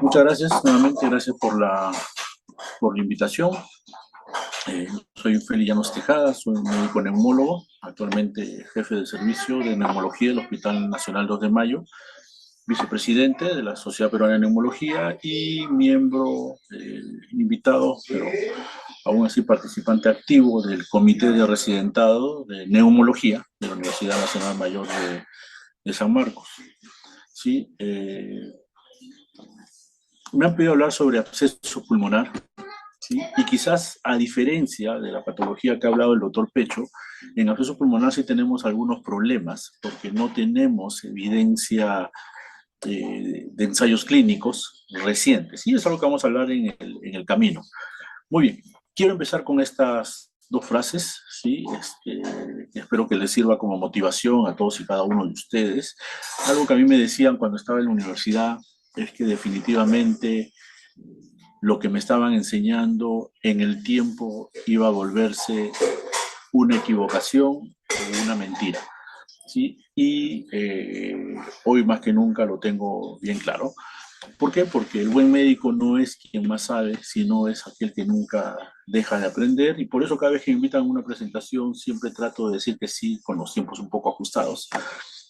Muchas gracias, nuevamente gracias por la invitación. Soy Félix Llanos Tejada, soy médico neumólogo, actualmente jefe de servicio de neumología del Hospital Nacional 2 de Mayo, vicepresidente de la Sociedad Peruana de Neumología y miembro invitado, pero aún así participante activo del Comité de Residentado de Neumología de la Universidad Nacional Mayor de San Marcos. Sí, me han pedido hablar sobre absceso pulmonar. ¿Sí? Y quizás a diferencia de la patología que ha hablado el doctor Pecho, en absceso pulmonar sí tenemos algunos problemas porque no tenemos evidencia de ensayos clínicos recientes. Y es algo que vamos a hablar en el camino. Muy bien, quiero empezar con estas dos frases, ¿sí? Espero que les sirva como motivación a todos y cada uno de ustedes. Algo que a mí me decían cuando estaba en la universidad es que definitivamente lo que me estaban enseñando en el tiempo iba a volverse una equivocación o una mentira. ¿Sí? Y hoy más que nunca lo tengo bien claro. ¿Por qué? Porque el buen médico no es quien más sabe, sino es aquel que nunca deja de aprender. Y por eso cada vez que me invitan a una presentación siempre trato de decir que sí, con los tiempos un poco ajustados,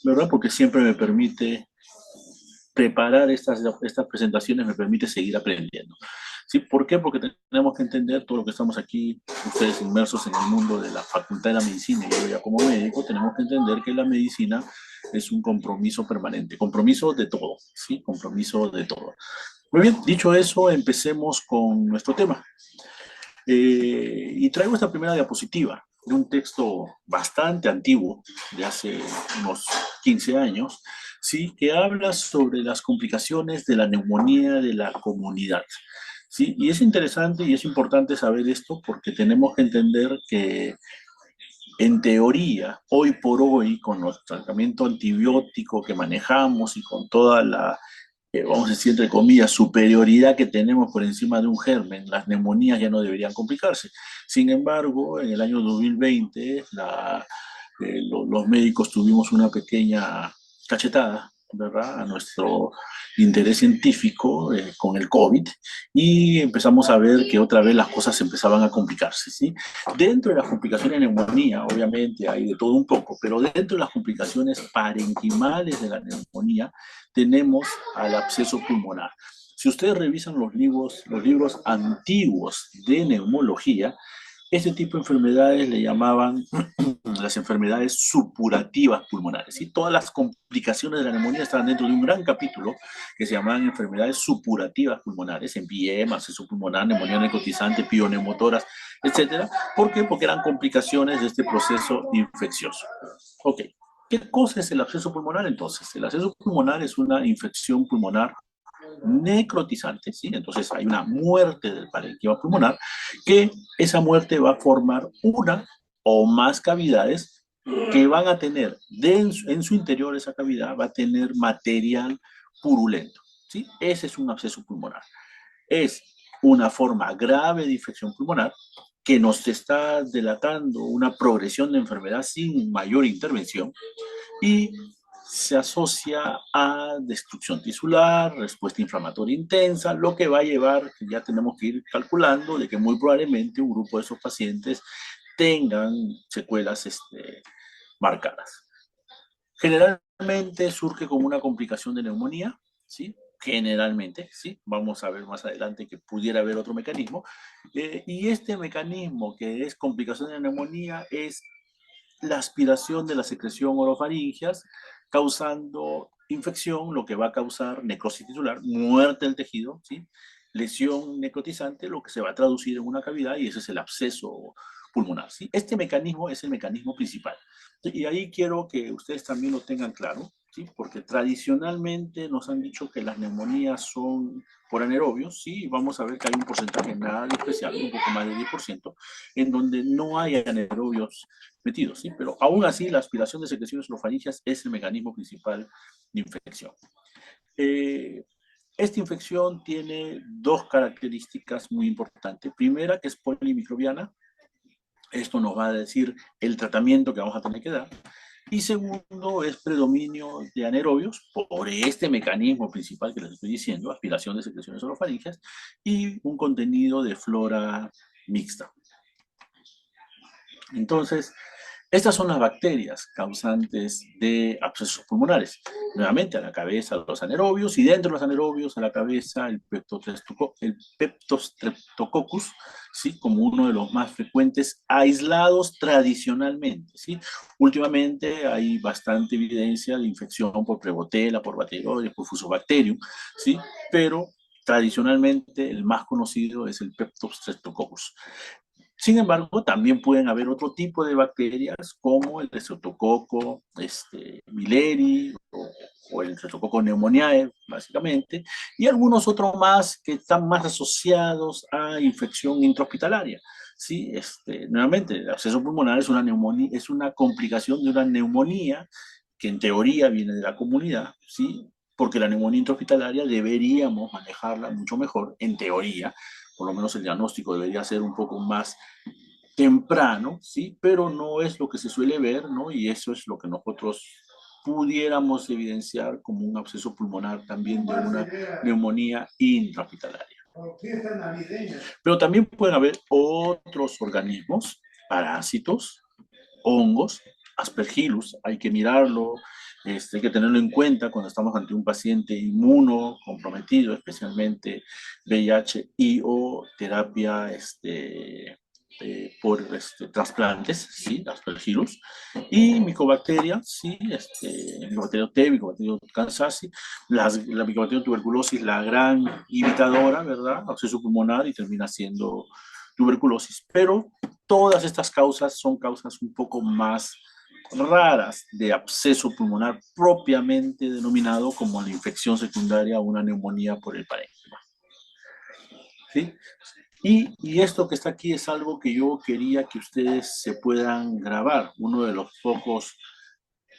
¿verdad? Porque siempre me permite preparar estas presentaciones, me permite seguir aprendiendo. ¿Sí? ¿Por qué? Porque tenemos que entender todo lo que estamos aquí, ustedes inmersos en el mundo de la facultad de la medicina y yo ya como médico, tenemos que entender que la medicina es un compromiso permanente, compromiso de todo, ¿sí? Compromiso de todo. Muy bien, dicho eso, empecemos con nuestro tema. Y traigo esta primera diapositiva de un texto bastante antiguo, de hace unos 15 años, ¿sí? Que habla sobre las complicaciones de la neumonía de la comunidad. ¿Sí? Y es interesante y es importante saber esto porque tenemos que entender que en teoría, hoy por hoy, con el tratamiento antibiótico que manejamos y con toda la, vamos a decir, entre comillas, superioridad que tenemos por encima de un germen, las neumonías ya no deberían complicarse. Sin embargo, en el año 2020, los médicos tuvimos una pequeña cachetada, ¿verdad?, a nuestro interés científico con el COVID y empezamos a ver que otra vez las cosas empezaban a complicarse, ¿sí? Dentro de las complicaciones de neumonía, obviamente hay de todo un poco, pero dentro de las complicaciones parenquimales de la neumonía tenemos al absceso pulmonar. Si ustedes revisan los libros antiguos de neumología, este tipo de enfermedades le llamaban las enfermedades supurativas pulmonares. Y todas las complicaciones de la neumonía estaban dentro de un gran capítulo que se llamaban enfermedades supurativas pulmonares, empiema, absceso pulmonar, neumonía necrotizante, pioneumotoras, etcétera. ¿Por qué? Porque eran complicaciones de este proceso infeccioso. Ok. ¿Qué cosa es el absceso pulmonar entonces? El absceso pulmonar es una infección pulmonar necrotizante, ¿sí? Entonces hay una muerte del parénquima pulmonar, que esa muerte va a formar una o más cavidades que van a tener en su interior, esa cavidad va a tener material purulento, ¿sí? Ese es un absceso pulmonar. Es una forma grave de infección pulmonar que nos está delatando una progresión de enfermedad sin mayor intervención y se asocia a destrucción tisular, respuesta inflamatoria intensa, lo que va a llevar, ya tenemos que ir calculando, de que muy probablemente un grupo de esos pacientes tengan secuelas marcadas. Generalmente surge como una complicación de neumonía, ¿sí? Generalmente, ¿sí? Vamos a ver más adelante que pudiera haber otro mecanismo. Y este mecanismo que es complicación de neumonía es la aspiración de la secreción orofaringeas, causando infección, lo que va a causar necrosis tisular, muerte del tejido, ¿sí? Lesión necrotizante, lo que se va a traducir en una cavidad y ese es el absceso pulmonar, ¿sí? Este mecanismo es el mecanismo principal. Y ahí quiero que ustedes también lo tengan claro, ¿sí? Porque tradicionalmente nos han dicho que las neumonías son por anaerobios, sí, vamos a ver que hay un porcentaje nada de especial, un poco más del 10%, en donde no hay anaerobios metidos, ¿sí? Pero aún así la aspiración de secreciones orofaringeas es el mecanismo principal de infección. Esta infección tiene dos características muy importantes. Primera, que es polimicrobiana. Esto nos va a decir el tratamiento que vamos a tener que dar. Y segundo es predominio de anaerobios por este mecanismo principal que les estoy diciendo, aspiración de secreciones orofaringeas, y un contenido de flora mixta. Entonces, estas son las bacterias causantes de abscesos pulmonares. Nuevamente, a la cabeza los anaerobios y dentro de los anaerobios a la cabeza el Peptostreptococcus, ¿sí? Como uno de los más frecuentes aislados tradicionalmente, ¿sí? Últimamente hay bastante evidencia de infección por Prebotella, por Bacteroides, por Fusobacterium, ¿sí? Pero tradicionalmente el más conocido es el Peptostreptococcus. Sin embargo, también pueden haber otro tipo de bacterias como el Streptococo milleri o el Streptococo pneumoniae, básicamente, y algunos otros más que están más asociados a infección intrahospitalaria. ¿Sí? Nuevamente, el absceso pulmonar es una neumonía, es una complicación de una neumonía que en teoría viene de la comunidad, ¿sí? Porque la neumonía intrahospitalaria deberíamos manejarla mucho mejor, en teoría, por lo menos el diagnóstico debería ser un poco más temprano, ¿sí? Pero no es lo que se suele ver, ¿no? Y eso es lo que nosotros pudiéramos evidenciar como un absceso pulmonar también de una neumonía intrahospitalaria. Pero también pueden haber otros organismos, parásitos, hongos, Aspergillus, hay que mirarlo, hay que tenerlo en cuenta cuando estamos ante un paciente inmuno comprometido, especialmente VIH y o terapia por trasplantes, ¿sí? Aspergillus, y micobacterias, ¿sí? Micobacterio T, micobacterio Kansasi, la micobacteria tuberculosis, la gran imitadora, ¿verdad? Absceso pulmonar y termina siendo tuberculosis, pero todas estas causas son causas un poco más raras de absceso pulmonar propiamente denominado como la infección secundaria a una neumonía por el parénquima. ¿Sí? Y esto que está aquí es algo que yo quería que ustedes se puedan grabar, uno de los pocos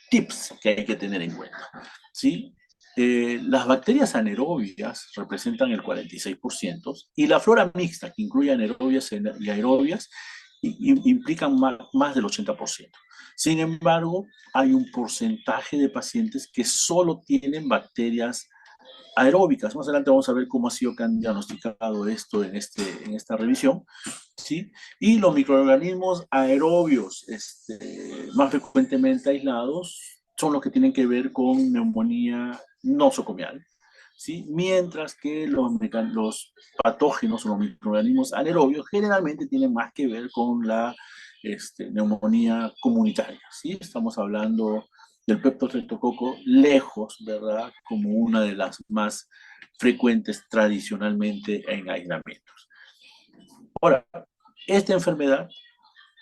tips que hay que tener en cuenta. ¿Sí? Las bacterias anaerobias representan el 46% y la flora mixta, que incluye anaerobias y aerobias, implican más del 80%. Sin embargo, hay un porcentaje de pacientes que solo tienen bacterias aeróbicas. Más adelante vamos a ver cómo ha sido diagnosticado esto en esta revisión. ¿Sí? Y los microorganismos aerobios más frecuentemente aislados son los que tienen que ver con neumonía nosocomial. ¿Sí? Mientras que los patógenos o los microorganismos anaerobios generalmente tienen más que ver con la neumonía comunitaria. ¿Sí? Estamos hablando del peptostreptococo lejos, ¿verdad? Como una de las más frecuentes tradicionalmente en aislamientos. Ahora, esta enfermedad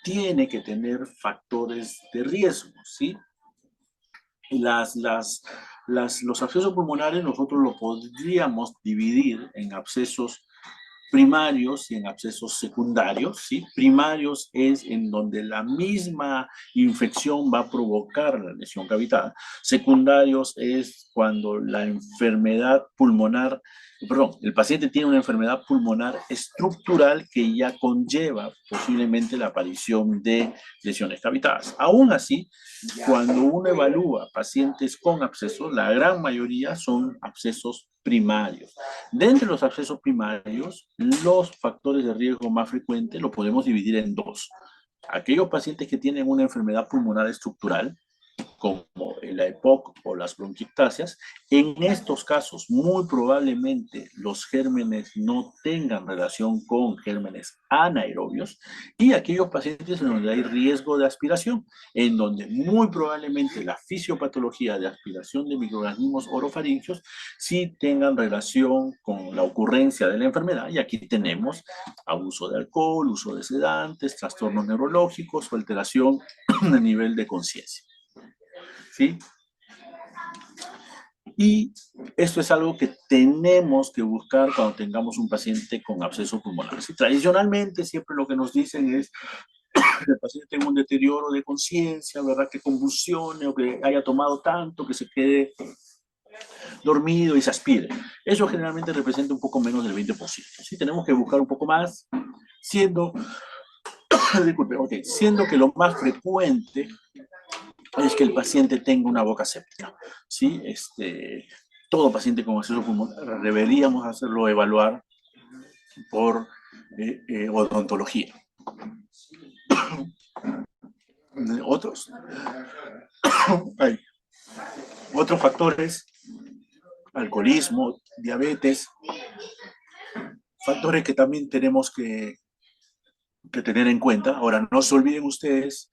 tiene que tener factores de riesgo, ¿sí? Los abscesos pulmonares nosotros lo podríamos dividir en abscesos primarios y en abscesos secundarios, ¿sí? Primarios es en donde la misma infección va a provocar la lesión cavitada. Secundarios es cuando la enfermedad pulmonar, perdón, el paciente tiene una enfermedad pulmonar estructural que ya conlleva posiblemente la aparición de lesiones cavitadas. Aún así, cuando uno evalúa pacientes con abscesos, la gran mayoría son abscesos primarios. Dentro de los abscesos primarios, los factores de riesgo más frecuentes lo podemos dividir en dos. Aquellos pacientes que tienen una enfermedad pulmonar estructural, como la EPOC o las bronquiectasias, en estos casos muy probablemente los gérmenes no tengan relación con gérmenes anaerobios, y aquellos pacientes en donde hay riesgo de aspiración, en donde muy probablemente la fisiopatología de aspiración de microorganismos orofaringios sí tengan relación con la ocurrencia de la enfermedad, y aquí tenemos abuso de alcohol, uso de sedantes, trastornos neurológicos o alteración a nivel de conciencia. ¿Sí? Y esto es algo que tenemos que buscar cuando tengamos un paciente con absceso pulmonar. ¿Sí? Tradicionalmente siempre lo que nos dicen es que el paciente tenga un deterioro de conciencia, ¿verdad? Que convulsione o que haya tomado tanto, que se quede dormido y se aspire. Eso generalmente representa un poco menos del 20%. ¿Sí? Tenemos que buscar un poco más, siendo, disculpe, okay, siendo que lo más frecuente es que el paciente tenga una boca séptica, ¿sí? Todo paciente con acceso pulmonar deberíamos hacerlo evaluar por odontología. Otros, hay otros factores, alcoholismo, diabetes, factores que también tenemos que tener en cuenta. Ahora, no se olviden ustedes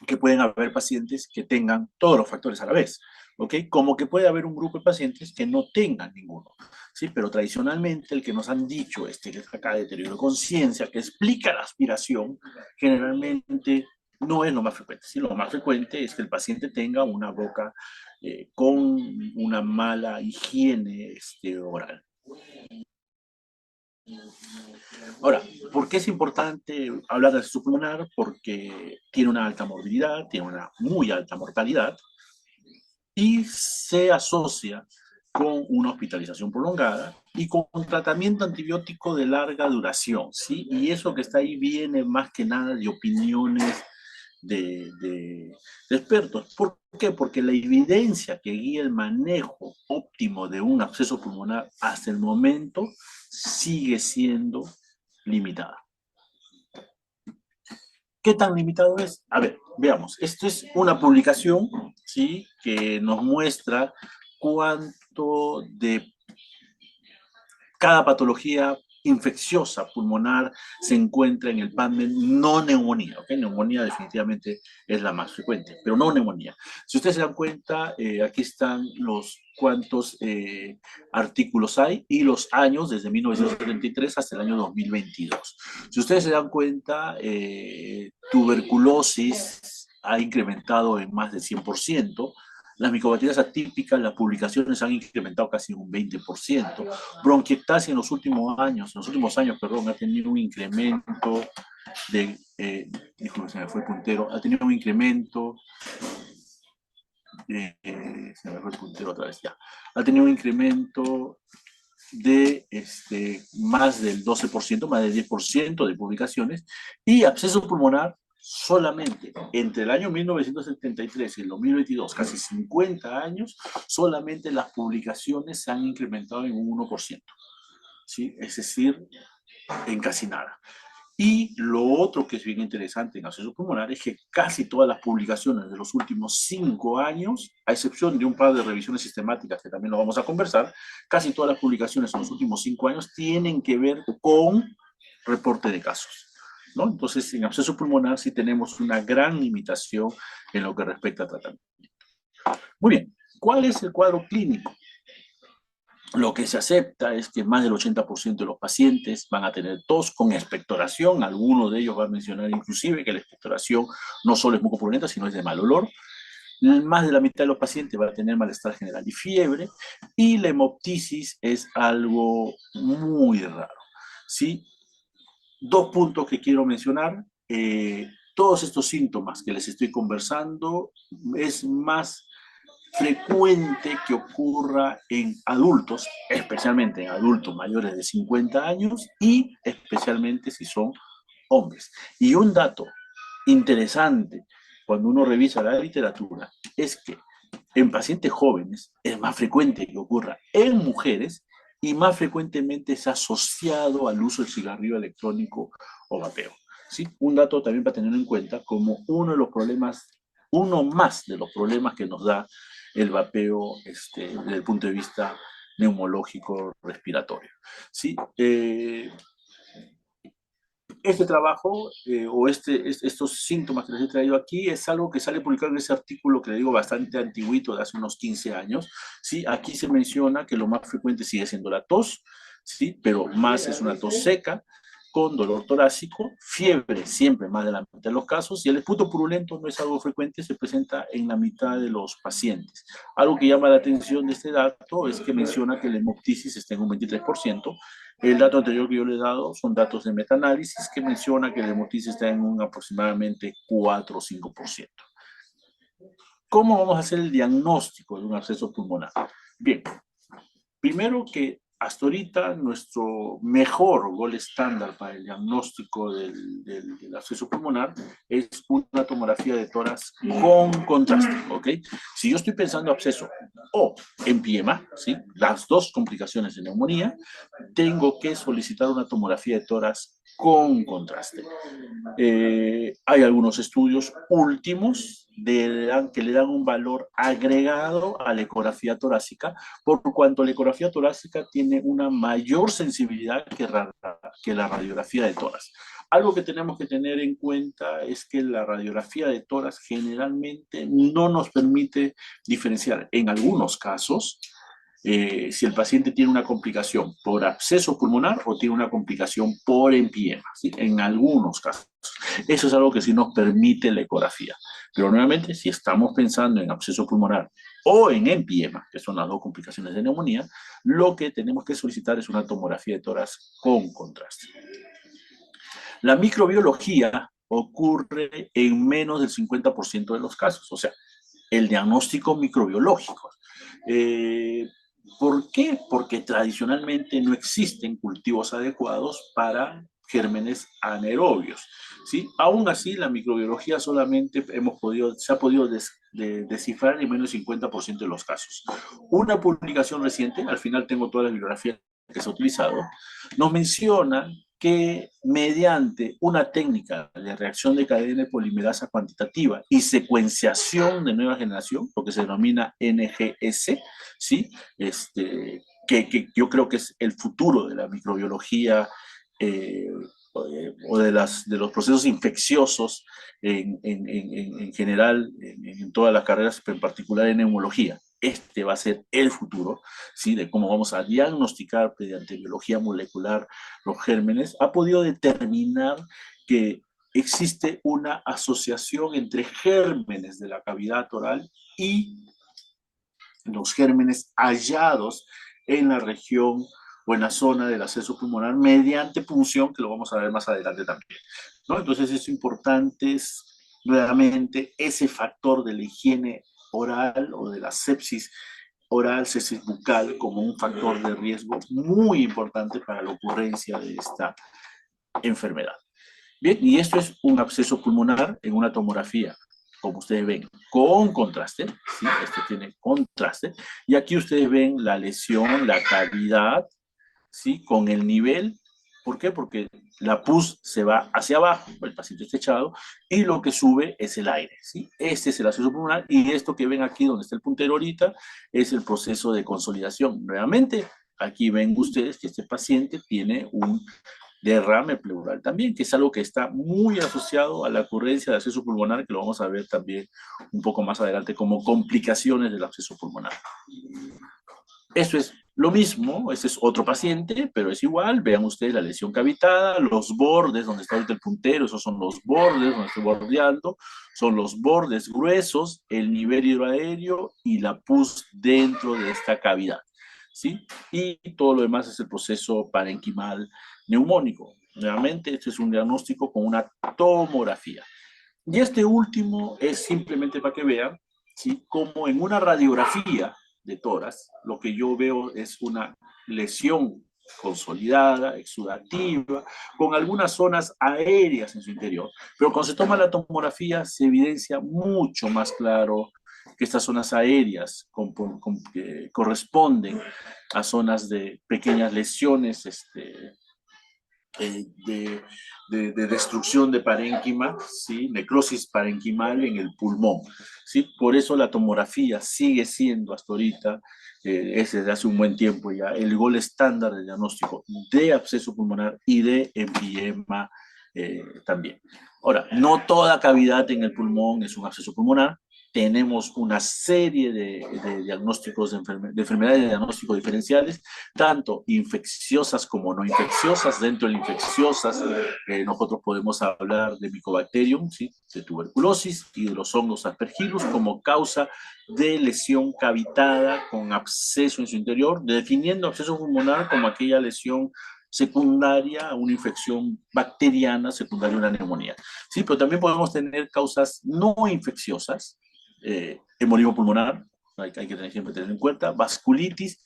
que pueden haber pacientes que tengan todos los factores a la vez, ¿ok? Como que puede haber un grupo de pacientes que no tengan ninguno, ¿sí? Pero tradicionalmente el que nos han dicho, que acá deterioro de conciencia, que explica la aspiración, generalmente no es lo más frecuente, ¿sí? Lo más frecuente es que el paciente tenga una boca con una mala higiene oral. Ahora, ¿por qué es importante hablar de acceso pulmonar? Porque tiene una alta morbilidad, tiene una muy alta mortalidad y se asocia con una hospitalización prolongada y con un tratamiento antibiótico de larga duración, ¿sí? Y eso que está ahí viene más que nada de opiniones de expertos. ¿Por qué? Porque la evidencia que guía el manejo óptimo de un absceso pulmonar hasta el momento sigue siendo limitada. ¿Qué tan limitado es? A ver, veamos. Esto es una publicación, ¿sí? Que nos muestra cuánto de cada patología infecciosa pulmonar se encuentra en el PANMED, no neumonía, ¿ok? Neumonía definitivamente es la más frecuente, pero no neumonía. Si ustedes se dan cuenta, aquí están los cuántos artículos hay y los años desde 1973 hasta el año 2022. Si ustedes se dan cuenta, tuberculosis ha incrementado en más de 100%, las micobacterias atípicas, las publicaciones han incrementado casi un 20%. Bronquiectasia en los últimos años, perdón, ha tenido un incremento de, disculpe, se me fue el puntero, ha tenido un incremento, se me fue el puntero otra vez, ya, ha tenido un incremento de más del 12%, más del 10% de publicaciones, y absceso pulmonar solamente entre el año 1973 y el 2022, casi 50 años, solamente las publicaciones se han incrementado en un 1%, ¿sí? Es decir, en casi nada. Y lo otro que es bien interesante en acceso pulmonar es que casi todas las publicaciones de los últimos 5 años, a excepción de un par de revisiones sistemáticas que también lo vamos a conversar, casi todas las publicaciones en los últimos 5 años tienen que ver con reporte de casos, ¿no? Entonces, en absceso pulmonar sí tenemos una gran limitación en lo que respecta a tratamiento. Muy bien, ¿cuál es el cuadro clínico? Lo que se acepta es que más del 80% de los pacientes van a tener tos con expectoración. Algunos de ellos van a mencionar inclusive que la expectoración no solo es mucopurulenta, sino es de mal olor. Más de la mitad de los pacientes van a tener malestar general y fiebre. Y la hemoptisis es algo muy raro, ¿sí? Dos puntos que quiero mencionar. Todos estos síntomas que les estoy conversando es más frecuente que ocurra en adultos, especialmente en adultos mayores de 50 años y especialmente si son hombres. Y un dato interesante cuando uno revisa la literatura es que en pacientes jóvenes es más frecuente que ocurra en mujeres y más frecuentemente es asociado al uso del cigarrillo electrónico o vapeo. ¿Sí? Un dato también para tener en cuenta como uno de los problemas, uno más de los problemas que nos da el vapeo desde el punto de vista neumológico respiratorio. ¿Sí? Este trabajo o estos síntomas que les he traído aquí es algo que sale publicado en ese artículo que le digo bastante antiguito, de hace unos 15 años. ¿Sí? Aquí se menciona que lo más frecuente sigue siendo la tos, ¿sí? Pero más es una tos seca, con dolor torácico, fiebre siempre más de la mitad de los casos, y el esputo purulento no es algo frecuente, se presenta en la mitad de los pacientes. Algo que llama la atención de este dato es que menciona que la hemoptisis está en un 23%. El dato anterior que yo le he dado son datos de metaanálisis que menciona que la hemoptisis está en un aproximadamente 4 o 5%. ¿Cómo vamos a hacer el diagnóstico de un absceso pulmonar? Bien, primero que hasta ahorita nuestro mejor gol estándar para el diagnóstico del absceso pulmonar es una tomografía de tórax con contraste, ¿ok? Si yo estoy pensando absceso o empiema, ¿sí? Las dos complicaciones de neumonía, tengo que solicitar una tomografía de tórax con contraste. Hay algunos estudios últimos que le dan un valor agregado a la ecografía torácica, por cuanto la ecografía torácica tiene una mayor sensibilidad que la radiografía de tórax. Algo que tenemos que tener en cuenta es que la radiografía de tórax generalmente no nos permite diferenciar en algunos casos si el paciente tiene una complicación por absceso pulmonar o tiene una complicación por empiema, ¿sí? En algunos casos. Eso es algo que sí nos permite la ecografía. Pero nuevamente, si estamos pensando en absceso pulmonar o en empiema, que son las dos complicaciones de neumonía, lo que tenemos que solicitar es una tomografía de tórax con contraste. La microbiología ocurre en menos del 50% de los casos, o sea, el diagnóstico microbiológico. ¿Por qué? Porque tradicionalmente no existen cultivos adecuados para gérmenes anaerobios, ¿sí? Aún así, la microbiología solamente se ha podido descifrar en menos del 50% de los casos. Una publicación reciente, al final tengo toda la bibliografía que se ha utilizado, nos menciona que mediante una técnica de reacción de cadena de polimerasa cuantitativa y secuenciación de nueva generación, lo que se denomina NGS, ¿sí? Que yo creo que es el futuro de la microbiología o de los procesos infecciosos en general, en todas las carreras, pero en particular en neumología. Este va a ser el futuro, ¿sí? De cómo vamos a diagnosticar mediante biología molecular los gérmenes. Ha podido determinar que existe una asociación entre gérmenes de la cavidad oral y los gérmenes hallados en la región o en la zona del acceso pulmonar mediante punción, que lo vamos a ver más adelante también, ¿no? Entonces es importante nuevamente ese factor de la higiene oral o de la sepsis oral, sepsis bucal, como un factor de riesgo muy importante para la ocurrencia de esta enfermedad. Bien, y esto es un absceso pulmonar en una tomografía, como ustedes ven, con contraste, ¿sí? Este tiene contraste, y aquí ustedes ven la lesión, la cavidad, ¿sí? Con el nivel. ¿Por qué? Porque la pus se va hacia abajo, el paciente está echado, y lo que sube es el aire, ¿sí? Este es el acceso pulmonar, y esto que ven aquí, donde está el puntero ahorita, es el proceso de consolidación. Nuevamente, aquí ven ustedes que este paciente tiene un derrame pleural también, que es algo que está muy asociado a la ocurrencia de absceso pulmonar, que lo vamos a ver también un poco más adelante como complicaciones del absceso pulmonar. Esto es lo mismo, este es otro paciente, pero es igual. Vean ustedes la lesión cavitada, los bordes donde está ahorita el puntero, esos son los bordes donde estoy bordeando, son los bordes gruesos, el nivel hidroaéreo y la pus dentro de esta cavidad, ¿sí? Y todo lo demás es el proceso parenquimal neumónico. Nuevamente, este es un diagnóstico con una tomografía. Y este último es simplemente para que vean, ¿sí? Como en una radiografía de tórax, lo que yo veo es una lesión consolidada, exudativa, con algunas zonas aéreas en su interior, pero cuando se toma la tomografía se evidencia mucho más claro que estas zonas aéreas que corresponden a zonas de pequeñas lesiones de destrucción de parénquima, ¿sí? Necrosis parenquimal en el pulmón, ¿sí? Por eso la tomografía sigue siendo hasta ahorita, es desde hace un buen tiempo ya, el gol estándar de diagnóstico de absceso pulmonar y de empiema también. Ahora, no toda cavidad en el pulmón es un absceso pulmonar. Tenemos una serie de diagnósticos de enfermedades de diagnóstico diferenciales, tanto infecciosas como no infecciosas. Dentro de infecciosas, nosotros podemos hablar de Mycobacterium, ¿sí? De tuberculosis y de los hongos Aspergillus como causa de lesión cavitada con absceso en su interior, definiendo absceso pulmonar como aquella lesión secundaria a una infección bacteriana secundaria a una neumonía. Sí, pero también podemos tener causas no infecciosas, embolismo pulmonar, hay que siempre tener en cuenta, vasculitis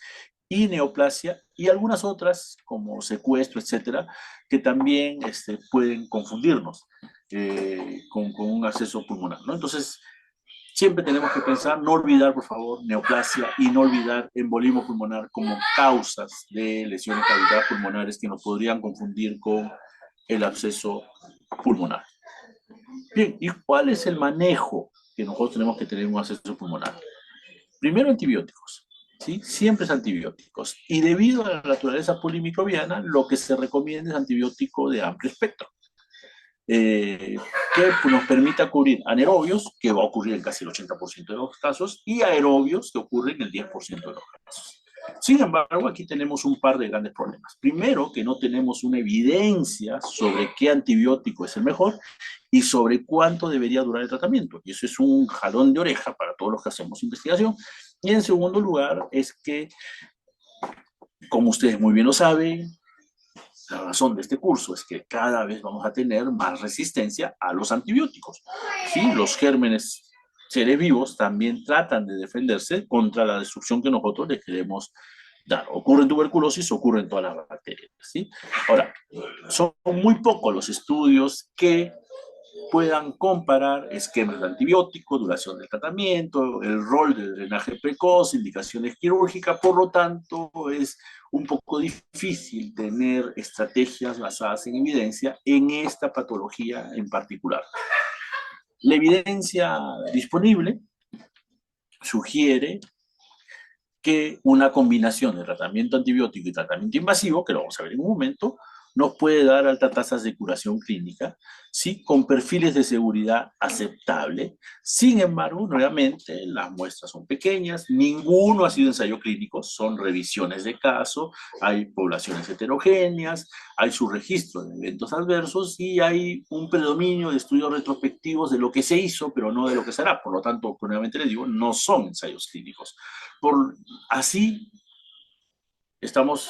y neoplasia, y algunas otras, como secuestro, etcétera, que también pueden confundirnos con un acceso pulmonar, ¿no? Entonces, siempre tenemos que pensar, no olvidar, por favor, neoplasia y no olvidar embolismo pulmonar como causas de lesiones cavitarias pulmonares que nos podrían confundir con el absceso pulmonar. Bien, ¿y cuál es el manejo que nosotros tenemos que tener en un absceso pulmonar? Primero, antibióticos. ¿Sí? Siempre es antibióticos. Y debido a la naturaleza polimicrobiana, lo que se recomienda es antibiótico de amplio espectro. Que nos permita cubrir anaerobios, que va a ocurrir en casi el 80% de los casos, y aerobios, que ocurren en el 10% de los casos. Sin embargo, aquí tenemos un par de grandes problemas. Primero, que no tenemos una evidencia sobre qué antibiótico es el mejor y sobre cuánto debería durar el tratamiento. Y eso es un jalón de oreja para todos los que hacemos investigación. Y en segundo lugar, es que, como ustedes muy bien lo saben, la razón de este curso es que cada vez vamos a tener más resistencia a los antibióticos. ¿Sí? Los gérmenes, seres vivos, también tratan de defenderse contra la destrucción que nosotros les queremos dar. Ocurre en tuberculosis, ocurre en todas las bacterias. ¿Sí? Ahora, son muy pocos los estudios que puedan comparar esquemas de antibióticos, duración del tratamiento, el rol del drenaje precoz, indicaciones quirúrgicas. Por lo tanto, es un poco difícil tener estrategias basadas en evidencia en esta patología en particular. La evidencia disponible sugiere que una combinación de tratamiento antibiótico y tratamiento invasivo, que lo vamos a ver en un momento, nos puede dar altas tasas de curación clínica, ¿sí? Con perfiles de seguridad aceptable. Sin embargo, nuevamente, las muestras son pequeñas, ninguno ha sido ensayo clínico, son revisiones de caso, hay poblaciones heterogéneas, hay su registro de eventos adversos y hay un predominio de estudios retrospectivos de lo que se hizo, pero no de lo que será. Por lo tanto, nuevamente les digo, no son ensayos clínicos. Así, estamos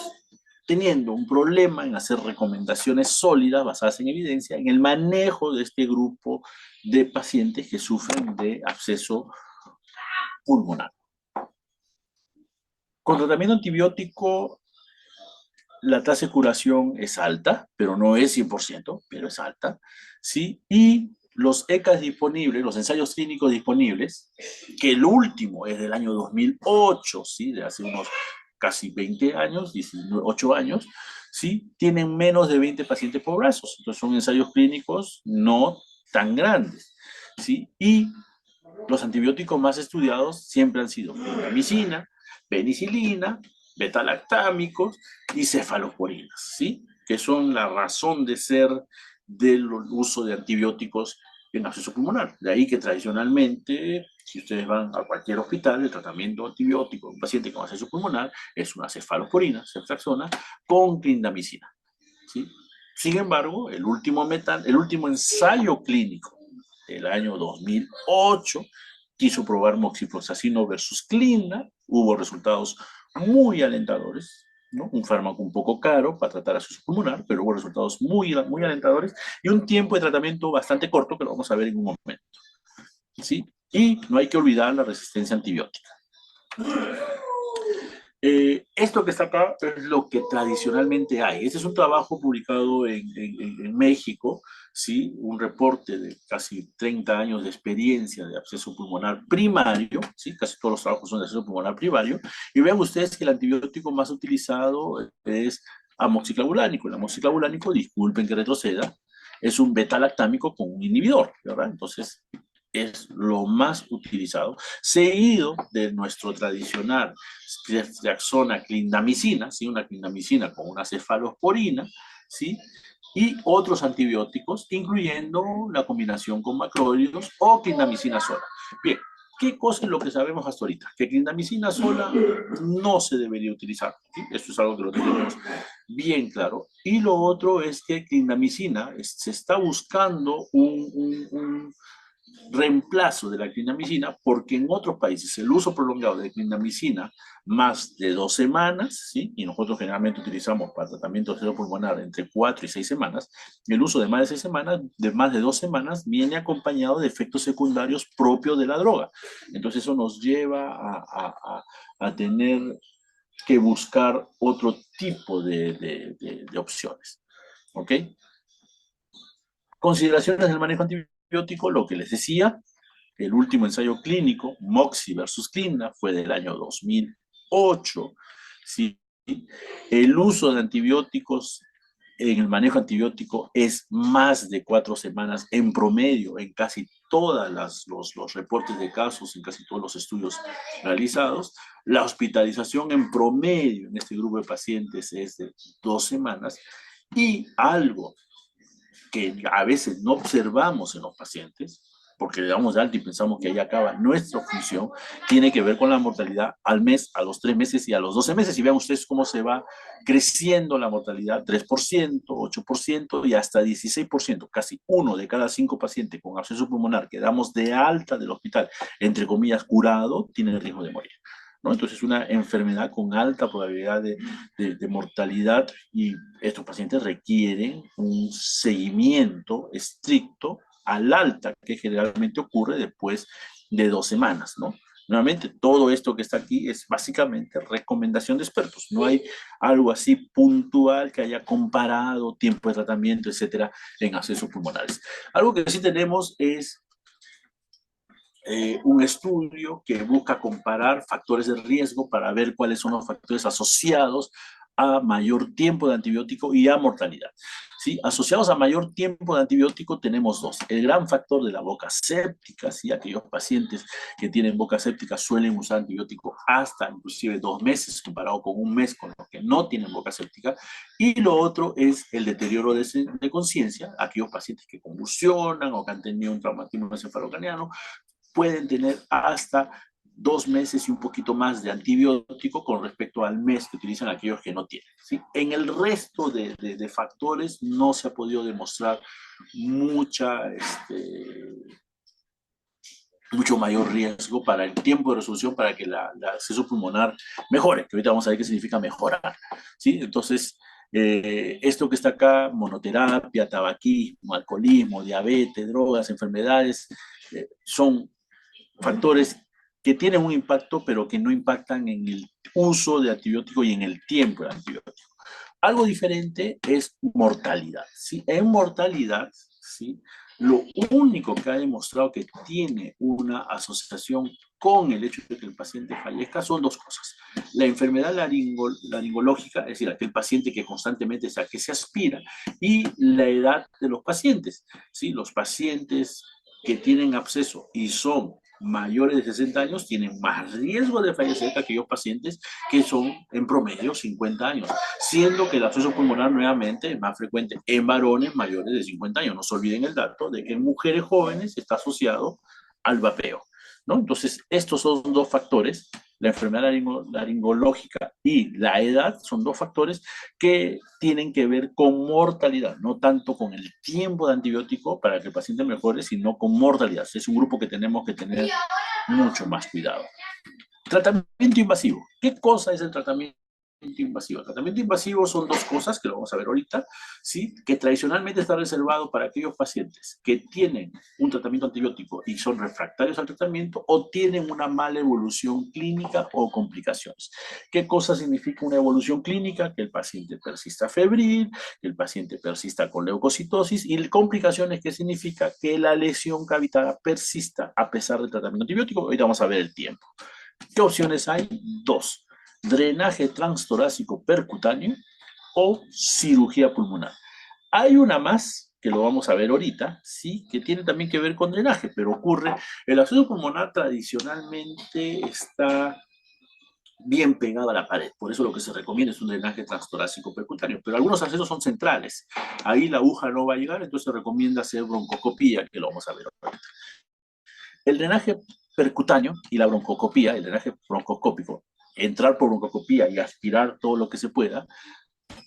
teniendo un problema en hacer recomendaciones sólidas basadas en evidencia en el manejo de este grupo de pacientes que sufren de absceso pulmonar. Con tratamiento antibiótico, la tasa de curación es alta, pero no es 100%, pero es alta, ¿sí? Y los ECAs disponibles, los ensayos clínicos disponibles, que el último es del año 2008, ¿sí? De hace unos casi 20 años, 18 años, ¿sí? Tienen menos de 20 pacientes por brazos. Entonces son ensayos clínicos no tan grandes, ¿sí? Y los antibióticos más estudiados siempre han sido clindamicina, penicilina, betalactámicos y cefalosporinas, ¿sí? Que son la razón de ser del uso de antibióticos en absceso pulmonar. De ahí que tradicionalmente, si ustedes van a cualquier hospital, el tratamiento antibiótico de un paciente con absceso pulmonar es una cefalosporina, ceftriaxona, con clindamicina, ¿sí? Sin embargo, el último ensayo clínico del año 2008 quiso probar moxifloxacino versus Clinda, hubo resultados muy alentadores, ¿no? Un fármaco un poco caro para tratar absceso pulmonar, pero hubo resultados muy, muy alentadores y un tiempo de tratamiento bastante corto que lo vamos a ver en un momento, ¿sí? Y no hay que olvidar la resistencia antibiótica. Esto que está acá es lo que tradicionalmente hay. Este es un trabajo publicado en México, ¿sí? Un reporte de casi 30 años de experiencia de absceso pulmonar primario, ¿sí? Casi todos los trabajos son de absceso pulmonar primario. Y vean ustedes que el antibiótico más utilizado es amoxiclavulánico. El amoxiclavulánico, disculpen que retroceda, es un beta-lactámico con un inhibidor, ¿verdad? Entonces, es lo más utilizado, seguido de nuestro tradicional ceftriaxona clindamicina, ¿sí? Una clindamicina con una cefalosporina, ¿sí? Y otros antibióticos, incluyendo la combinación con macrólidos o clindamicina sola. Bien, ¿qué cosa es lo que sabemos hasta ahorita? Que clindamicina sola no se debería utilizar, ¿sí? Esto es algo que lo tenemos bien claro. Y lo otro es que clindamicina se está buscando un reemplazo de la clindamicina, porque en otros países el uso prolongado de clindamicina más de 2 semanas, ¿sí? Y nosotros generalmente utilizamos para tratamiento de pulmonar entre 4 y 6 semanas, el uso de más de 6 semanas, de más de 2 semanas, viene acompañado de efectos secundarios propios de la droga. Entonces eso nos lleva a tener que buscar otro tipo de opciones. ¿Ok? Consideraciones del manejo antibiótico, lo que les decía, el último ensayo clínico, Moxi versus Clinda, fue del año 2008. ¿Sí? El uso de antibióticos en el manejo antibiótico es más de 4 semanas en promedio en casi todos los reportes de casos, en casi todos los estudios realizados. La hospitalización en promedio en este grupo de pacientes es de 2 semanas. Y algo que a veces no observamos en los pacientes, porque le damos de alta y pensamos que ahí acaba nuestra función, tiene que ver con la mortalidad al mes, a los 3 meses y a los 12 meses. Y vean ustedes cómo se va creciendo la mortalidad, 3%, 8% y hasta 16%. Casi 1 de cada 5 pacientes con absceso pulmonar que damos de alta del hospital, entre comillas, curado, tiene el riesgo de morir. ¿No? Entonces es una enfermedad con alta probabilidad de mortalidad y estos pacientes requieren un seguimiento estricto al alta que generalmente ocurre después de 2 semanas, ¿no? Nuevamente, todo esto que está aquí es básicamente recomendación de expertos. No hay algo así puntual que haya comparado tiempo de tratamiento, etcétera, en accesos pulmonares. Algo que sí tenemos es un estudio que busca comparar factores de riesgo para ver cuáles son los factores asociados a mayor tiempo de antibiótico y a mortalidad. ¿Sí? Asociados a mayor tiempo de antibiótico tenemos dos. El gran factor de la boca séptica, ¿sí? Aquellos pacientes que tienen boca séptica suelen usar antibiótico hasta inclusive 2 meses comparado con un mes con los que no tienen boca séptica. Y lo otro es el deterioro de conciencia, aquellos pacientes que convulsionan o que han tenido un traumatismo encefalocraniano pueden tener hasta 2 meses y un poquito más de antibiótico con respecto al mes que utilizan aquellos que no tienen. ¿Sí? En el resto de factores no se ha podido demostrar mucho mayor riesgo para el tiempo de resolución para que el acceso pulmonar mejore, que ahorita vamos a ver qué significa mejorar. ¿Sí? Entonces, esto que está acá, monoterapia, tabaquismo, alcoholismo, diabetes, drogas, enfermedades, son factores que tienen un impacto, pero que no impactan en el uso de antibiótico y en el tiempo de antibiótico. Algo diferente es mortalidad. ¿Sí? En mortalidad, ¿sí? Lo único que ha demostrado que tiene una asociación con el hecho de que el paciente fallezca son dos cosas. La enfermedad laringológica, es decir, aquel paciente que constantemente que se aspira, y la edad de los pacientes. ¿Sí? Los pacientes que tienen absceso y son mayores de 60 años tienen más riesgo de fallecer que aquellos pacientes que son en promedio 50 años, siendo que el absceso pulmonar nuevamente es más frecuente en varones mayores de 50 años. No se olviden el dato de que en mujeres jóvenes está asociado al vapeo, ¿no? Entonces, estos son dos factores, la enfermedad laringológica y la edad, son dos factores que tienen que ver con mortalidad, no tanto con el tiempo de antibiótico para que el paciente mejore, sino con mortalidad. Es un grupo que tenemos que tener mucho más cuidado. Tratamiento invasivo. ¿Qué cosa es el tratamiento invasivo? El tratamiento invasivo son dos cosas que lo vamos a ver ahorita, ¿sí? Que tradicionalmente está reservado para aquellos pacientes que tienen un tratamiento antibiótico y son refractarios al tratamiento o tienen una mala evolución clínica o complicaciones. ¿Qué cosa significa una evolución clínica? Que el paciente persista febril, que el paciente persista con leucocitosis, y complicaciones que significa que la lesión cavitaria persista a pesar del tratamiento antibiótico. Ahorita vamos a ver el tiempo. ¿Qué opciones hay? Dos: drenaje transtorácico percutáneo o cirugía pulmonar. Hay una más, que lo vamos a ver ahorita, sí, que tiene también que ver con drenaje, pero ocurre, el acceso pulmonar tradicionalmente está bien pegado a la pared, por eso lo que se recomienda es un drenaje transtorácico percutáneo, pero algunos accesos son centrales, ahí la aguja no va a llegar, entonces se recomienda hacer broncoscopía, que lo vamos a ver ahorita. El drenaje percutáneo y la broncoscopía, el drenaje broncoscópico, entrar por broncoscopía y aspirar todo lo que se pueda,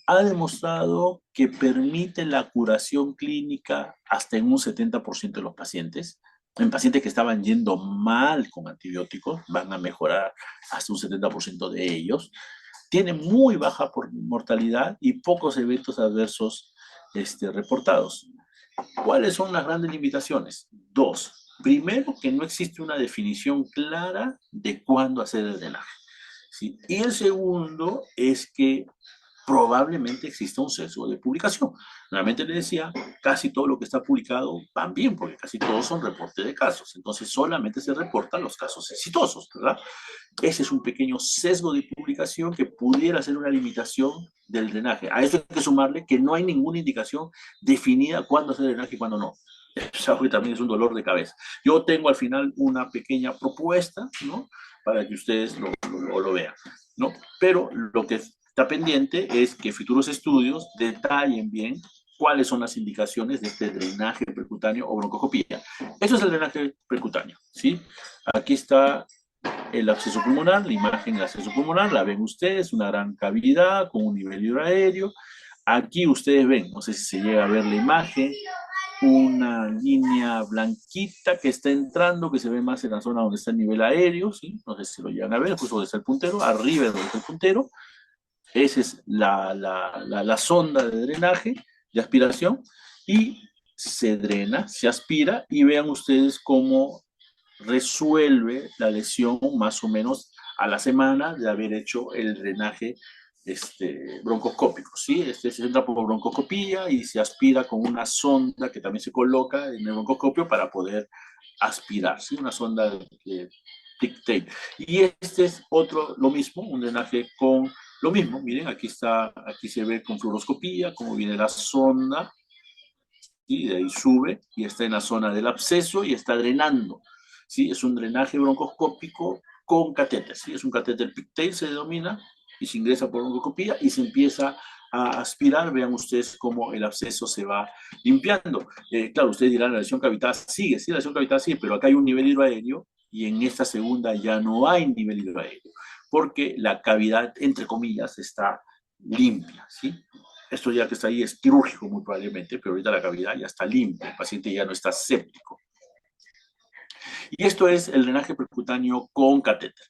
ha demostrado que permite la curación clínica hasta en un 70% de los pacientes. En pacientes que estaban yendo mal con antibióticos, van a mejorar hasta un 70% de ellos. Tiene muy baja mortalidad y pocos eventos adversos reportados. ¿Cuáles son las grandes limitaciones? Dos. Primero, que no existe una definición clara de cuándo hacer el drenaje. ¿sí? Y el segundo es que probablemente exista un sesgo de publicación. Nuevamente le decía, casi todo lo que está publicado van bien, porque casi todos son reportes de casos. Entonces solamente se reportan los casos exitosos, ¿verdad? Ese es un pequeño sesgo de publicación que pudiera ser una limitación del drenaje. A eso hay que sumarle que no hay ninguna indicación definida cuándo hacer drenaje y cuándo no. Eso también es un dolor de cabeza. Yo tengo al final una pequeña propuesta, ¿no? Para que ustedes lo vean, ¿no? Pero lo que está pendiente es que futuros estudios detallen bien cuáles son las indicaciones de este drenaje percutáneo o broncoscopía. Eso es el drenaje percutáneo, ¿sí? Aquí está el absceso pulmonar, la imagen del absceso pulmonar, la ven ustedes, una gran cavidad con un nivel hidroaéreo. Aquí ustedes ven, no sé si se llega a ver la imagen, una línea blanquita que está entrando, que se ve más en la zona donde está el nivel aéreo, ¿sí? No sé si lo llegan a ver, justo donde está el puntero, arriba es donde está el puntero. Esa es la sonda de drenaje, de aspiración, y se drena, se aspira, y vean ustedes cómo resuelve la lesión más o menos a la semana de haber hecho el drenaje broncoscópico, ¿sí? Se entra por broncoscopía y se aspira con una sonda que también se coloca en el broncoscopio para poder aspirar, ¿sí? Una sonda de tic-tape. Y este es otro, lo mismo, un drenaje con lo mismo. Miren, aquí está, aquí se ve con fluoroscopía, cómo viene la sonda, y de ahí sube y está en la zona del absceso y está drenando. ¿Sí? Es un drenaje broncoscópico con catéter. ¿Sí? Es un catéter pigtail, se denomina, y se ingresa por broncoscopía y se empieza a aspirar. Vean ustedes cómo el absceso se va limpiando. Claro, ustedes dirán, la lesión cavitada sigue, sí, la lesión cavitada sigue, pero acá hay un nivel hidroaéreo y en esta segunda ya no hay nivel hidroaéreo, porque la cavidad, entre comillas, está limpia, ¿sí? Esto ya que está ahí es quirúrgico muy probablemente, pero ahorita la cavidad ya está limpia, el paciente ya no está séptico. Y esto es el drenaje percutáneo con catéter.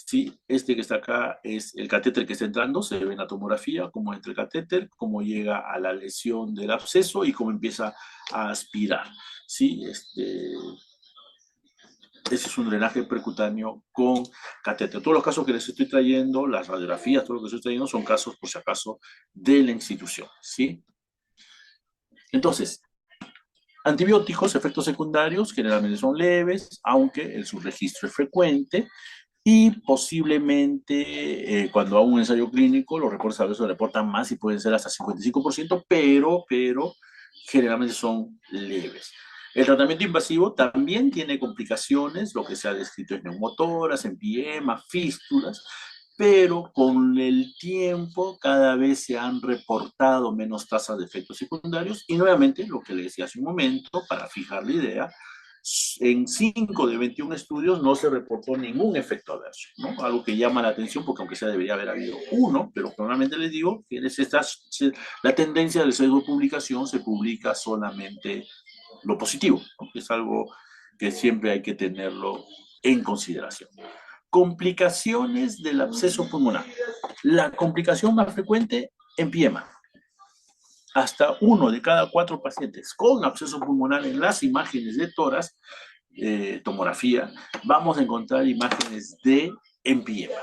Sí, este que está acá es el catéter que está entrando, se ve en la tomografía cómo entra el catéter, cómo llega a la lesión del absceso y cómo empieza a aspirar. Sí, ese es un drenaje percutáneo con catéter. Todos los casos que les estoy trayendo, las radiografías, todo lo que les estoy trayendo son casos, por si acaso, de la institución, ¿sí? Entonces, antibióticos, efectos secundarios, generalmente son leves, aunque el subregistro es frecuente y posiblemente cuando hago un ensayo clínico los reportes a veces se reportan más y pueden ser hasta 55%, pero generalmente son leves. El tratamiento invasivo también tiene complicaciones, lo que se ha descrito es neumotoras, empiema, fístulas, pero con el tiempo cada vez se han reportado menos tasas de efectos secundarios y nuevamente lo que le decía hace un momento para fijar la idea, en 5 de 21 estudios no se reportó ningún efecto adverso, ¿no? Algo que llama la atención porque aunque sea debería haber habido uno, pero normalmente les digo que la tendencia del sesgo de publicación se publica solamente lo positivo, ¿no? Es algo que siempre hay que tenerlo en consideración. Complicaciones del absceso pulmonar. La complicación más frecuente, empiema. Hasta 1 de cada 4 pacientes con absceso pulmonar en las imágenes de tórax, tomografía, vamos a encontrar imágenes de empiema.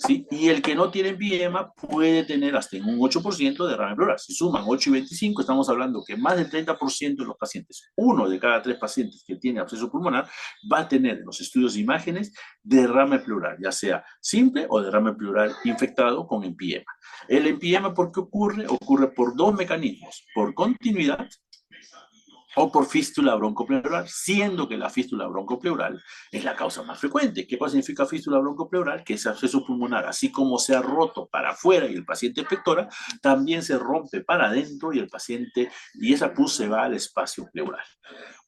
¿Sí? Y el que no tiene empiema puede tener hasta en un 8% de derrame pleural. Si suman 8 y 25, estamos hablando que más del 30% de los pacientes, 1 de cada 3 pacientes que tiene absceso pulmonar, va a tener en los estudios de imágenes derrame pleural, ya sea simple o derrame pleural infectado con empiema. El empiema, ¿por qué ocurre? Ocurre por dos mecanismos, por continuidad o por fístula broncopleural, siendo que la fístula broncopleural es la causa más frecuente. ¿Qué significa fístula broncopleural? Que ese absceso pulmonar, así como se ha roto para afuera y el paciente expectora, también se rompe para adentro y el paciente, y esa pus se va al espacio pleural.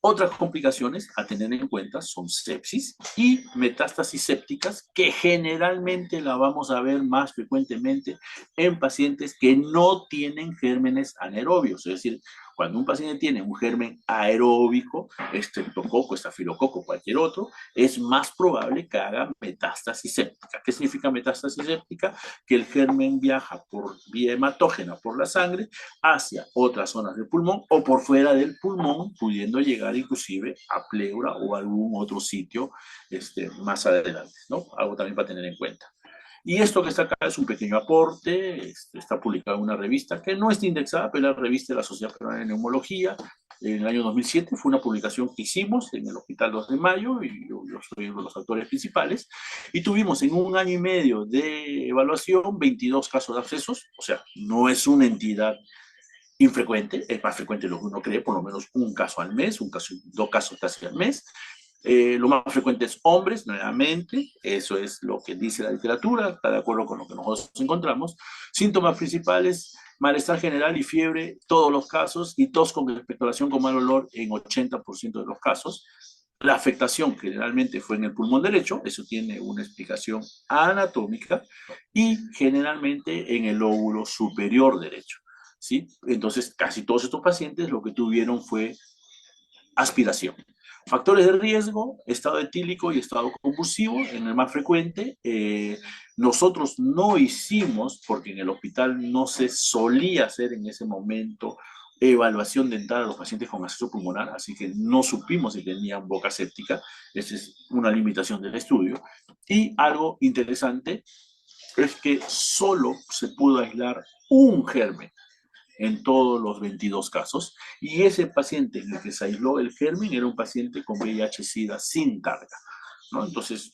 Otras complicaciones a tener en cuenta son sepsis y metástasis sépticas, que generalmente la vamos a ver más frecuentemente en pacientes que no tienen gérmenes anaerobios, es decir, cuando un paciente tiene un germen aeróbico, estreptococo, estafilococo, cualquier otro, es más probable que haga metástasis séptica. ¿Qué significa metástasis séptica? Que el germen viaja por vía hematógena por la sangre hacia otras zonas del pulmón o por fuera del pulmón, pudiendo llegar inclusive a pleura o algún otro sitio más adelante, ¿no? Algo también para tener en cuenta. Y esto que está acá es un pequeño aporte, está publicado en una revista que no está indexada, pero es la revista de la Sociedad Peruana de Neumología. En el año 2007 fue una publicación que hicimos en el Hospital 2 de Mayo, y yo soy uno de los autores principales, y tuvimos en un año y medio de evaluación 22 casos de abscesos, o sea, no es una entidad infrecuente, es más frecuente de lo que uno cree, por lo menos un caso al mes, dos casos casi al mes. Lo más frecuente es hombres, nuevamente, eso es lo que dice la literatura, está de acuerdo con lo que nosotros encontramos. Síntomas principales, malestar general y fiebre, todos los casos, y tos con expectoración con mal olor en 80% de los casos. La afectación generalmente fue en el pulmón derecho, eso tiene una explicación anatómica, y generalmente en el lóbulo superior derecho. ¿Sí? Entonces, casi todos estos pacientes lo que tuvieron fue aspiración. Factores de riesgo, estado etílico y estado convulsivo, en el más frecuente. Nosotros no hicimos, porque en el hospital no se solía hacer en ese momento evaluación dental a los pacientes con acceso pulmonar, así que no supimos si tenían boca séptica. Esa es una limitación del estudio. Y algo interesante es que solo se pudo aislar un germen en todos los 22 casos, y ese paciente en el que se aisló el germen era un paciente con VIH-Sida sin carga, ¿no? Entonces,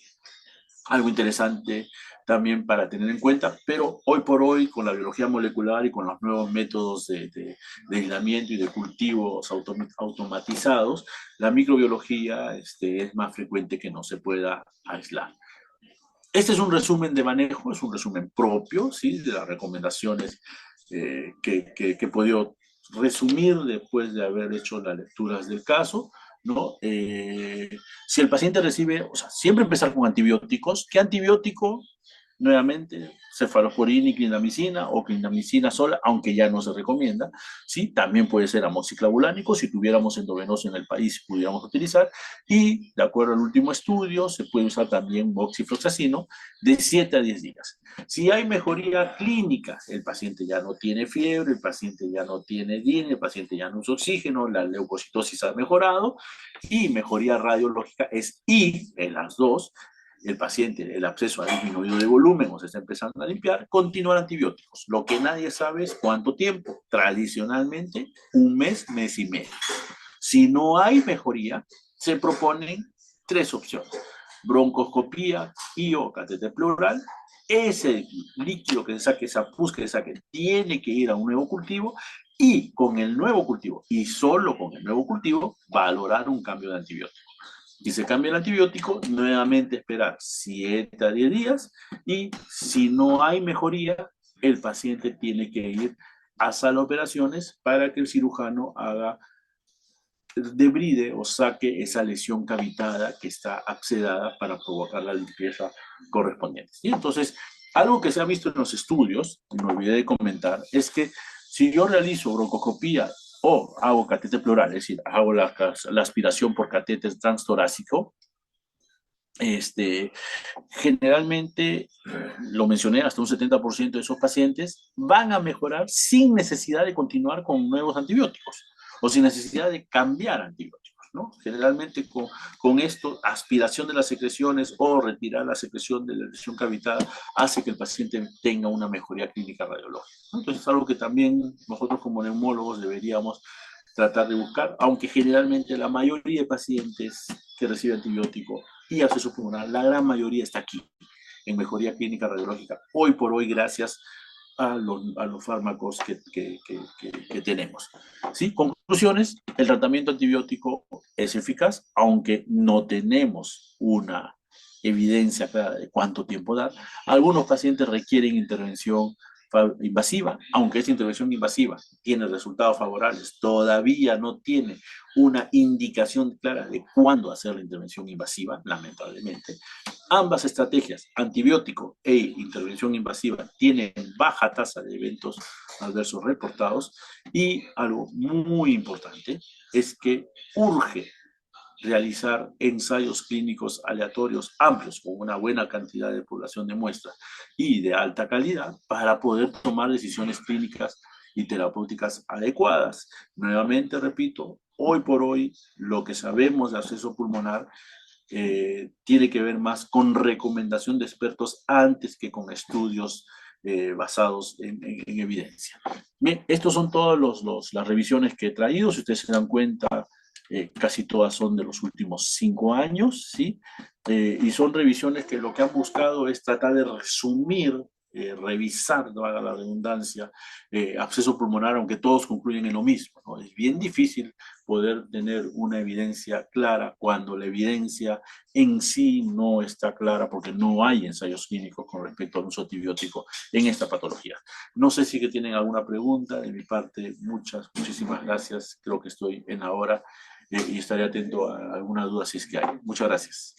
algo interesante también para tener en cuenta, pero hoy por hoy, con la biología molecular y con los nuevos métodos de aislamiento y de cultivos automatizados, la microbiología es más frecuente que no se pueda aislar. Este es un resumen de manejo, es un resumen propio, ¿sí? De las recomendaciones que he podido resumir después de haber hecho las lecturas del caso, ¿no? Si el paciente recibe, o sea, siempre empezar con antibióticos. ¿Qué antibiótico? Nuevamente, cefalosporina y clindamicina, o clindamicina sola, aunque ya no se recomienda, ¿sí? También puede ser amoxiclavulánico, si tuviéramos endovenoso en el país, pudiéramos utilizar, y de acuerdo al último estudio, se puede usar también moxifloxacino de 7 a 10 días. Si hay mejoría clínica, el paciente ya no tiene fiebre, el paciente ya no tiene DIN, el paciente ya no usa oxígeno, la leucocitosis ha mejorado, y mejoría radiológica es I en las dos, el paciente, el absceso ha disminuido de volumen o se está empezando a limpiar, continuar antibióticos. Lo que nadie sabe es cuánto tiempo. Tradicionalmente, un mes, mes y medio. Si no hay mejoría, se proponen tres opciones: broncoscopía y o catéter pleural. Ese líquido que se saque, esa pus que se saque, tiene que ir a un nuevo cultivo, y con el nuevo cultivo, y solo con el nuevo cultivo, valorar un cambio de antibiótico. Y se cambia el antibiótico, nuevamente esperar 7 a 10 días, y si no hay mejoría, el paciente tiene que ir a sala de operaciones para que el cirujano haga, debride o saque esa lesión cavitada que está abscedada para provocar la limpieza correspondiente. Y entonces, algo que se ha visto en los estudios, y me olvidé de comentar, es que si yo realizo broncoscopía o hago catéter pleural, es decir, hago la aspiración por catéter transtorácico, generalmente, lo mencioné, hasta un 70% de esos pacientes van a mejorar sin necesidad de continuar con nuevos antibióticos o sin necesidad de cambiar antibióticos, ¿no? Generalmente con esto, aspiración de las secreciones o retirar la secreción de la lesión cavitada hace que el paciente tenga una mejoría clínica radiológica, ¿no? Entonces es algo que también nosotros como neumólogos deberíamos tratar de buscar, aunque generalmente la mayoría de pacientes que reciben antibiótico y acceso pulmonar, la gran mayoría está aquí, en mejoría clínica radiológica, hoy por hoy, gracias a los fármacos que tenemos. ¿Sí? Conclusiones: el tratamiento antibiótico es eficaz, aunque no tenemos una evidencia clara de cuánto tiempo dar. Algunos pacientes requieren intervención invasiva, aunque esta intervención invasiva tiene resultados favorables, todavía no tiene una indicación clara de cuándo hacer la intervención invasiva, lamentablemente. Ambas estrategias, antibiótico e intervención invasiva, tienen baja tasa de eventos adversos reportados, y algo muy importante es que urge realizar ensayos clínicos aleatorios amplios con una buena cantidad de población de muestra y de alta calidad para poder tomar decisiones clínicas y terapéuticas adecuadas. Nuevamente repito, hoy por hoy lo que sabemos de acceso pulmonar tiene que ver más con recomendación de expertos antes que con estudios basados en evidencia. Bien, estos son todas las revisiones que he traído. Si ustedes se dan cuenta, casi todas son de los últimos 5 años, ¿sí? Y son revisiones que lo que han buscado es tratar de resumir, revisar, no haga la redundancia, absceso pulmonar, aunque todos concluyen en lo mismo, ¿no? Es bien difícil poder tener una evidencia clara cuando la evidencia en sí no está clara porque no hay ensayos clínicos con respecto al uso antibiótico en esta patología. No sé si que tienen alguna pregunta de mi parte. Muchísimas gracias. Creo que estoy en la hora y estaré atento a alguna duda si es que hay. Muchas gracias.